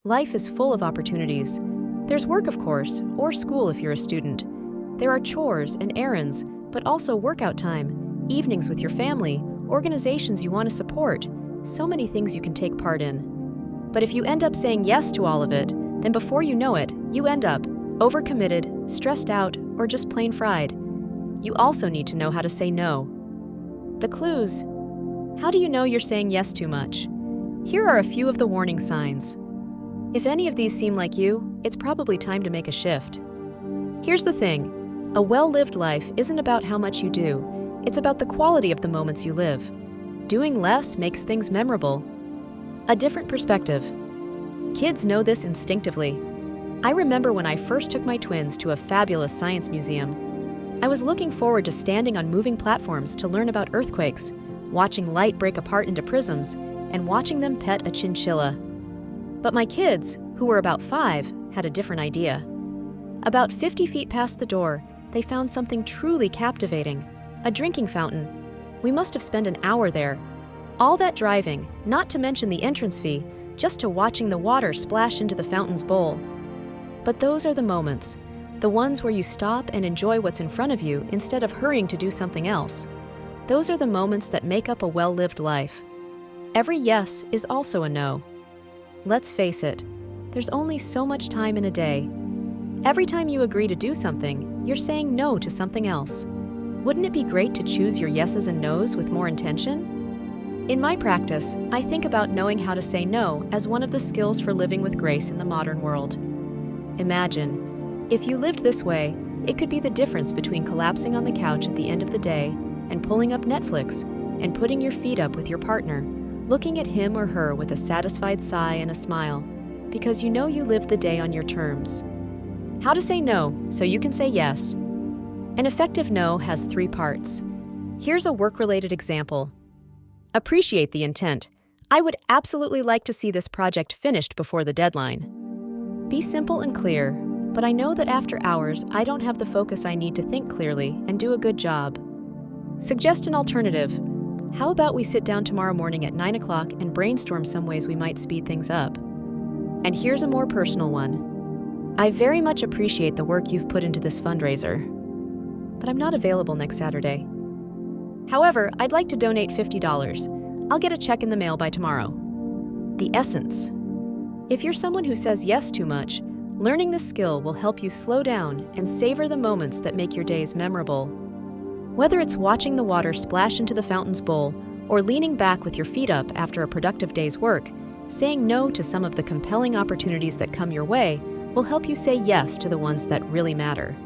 Life is full of opportunities. There's work, of course, or school if you're a student. There are chores and errands, but also workout time, evenings with your family, organizations you want to support, so many things you can take part in. But if you end up saying yes to all of it, then before you know it, you end up overcommitted, stressed out, or just plain fried. You also need to know how to say no. The clues. How do you know you're saying yes too much? Here are a few of the warning signs. If any of these seem like you, it's probably time to make a shift. Here's the thing. A well-lived life isn't about how much you do. It's about the quality of the moments you live. Doing less makes things memorable. A different perspective. Kids know this instinctively. I remember when I first took my twins to a fabulous science museum. I was looking forward to standing on moving platforms to learn about earthquakes, watching light break apart into prisms, and watching them pet a chinchilla. But my kids, who were about 5, had a different idea. About 50 feet past the door, they found something truly captivating, a drinking fountain. We must have spent an hour there. All that driving, not to mention the entrance fee, just to watching the water splash into the fountain's bowl. But those are the moments, the ones where you stop and enjoy what's in front of you instead of hurrying to do something else. Those are the moments that make up a well-lived life. Every yes is also a no. Let's face it, there's only so much time in a day. Every time you agree to do something, you're saying no to something else. Wouldn't it be great to choose your yeses and nos with more intention? In my practice, I think about knowing how to say no as one of the skills for living with grace in the modern world. Imagine, if you lived this way, it could be the difference between collapsing on the couch at the end of the day and pulling up Netflix and putting your feet up with your partner, looking at him or her with a satisfied sigh and a smile, because you know you live the day on your terms. How to say no so you can say yes. An effective no has 3 parts. Here's a work-related example. Appreciate the intent. I would absolutely like to see this project finished before the deadline. Be simple and clear, but I know that after hours I don't have the focus I need to think clearly and do a good job. Suggest an alternative. How about we sit down tomorrow morning at 9 o'clock and brainstorm some ways we might speed things up? And here's a more personal one. I very much appreciate the work you've put into this fundraiser, but I'm not available next Saturday. However, I'd like to donate $50. I'll get a check in the mail by tomorrow. The essence. If you're someone who says yes too much, learning this skill will help you slow down and savor the moments that make your days memorable. Whether it's watching the water splash into the fountain's bowl or leaning back with your feet up after a productive day's work, saying no to some of the compelling opportunities that come your way will help you say yes to the ones that really matter.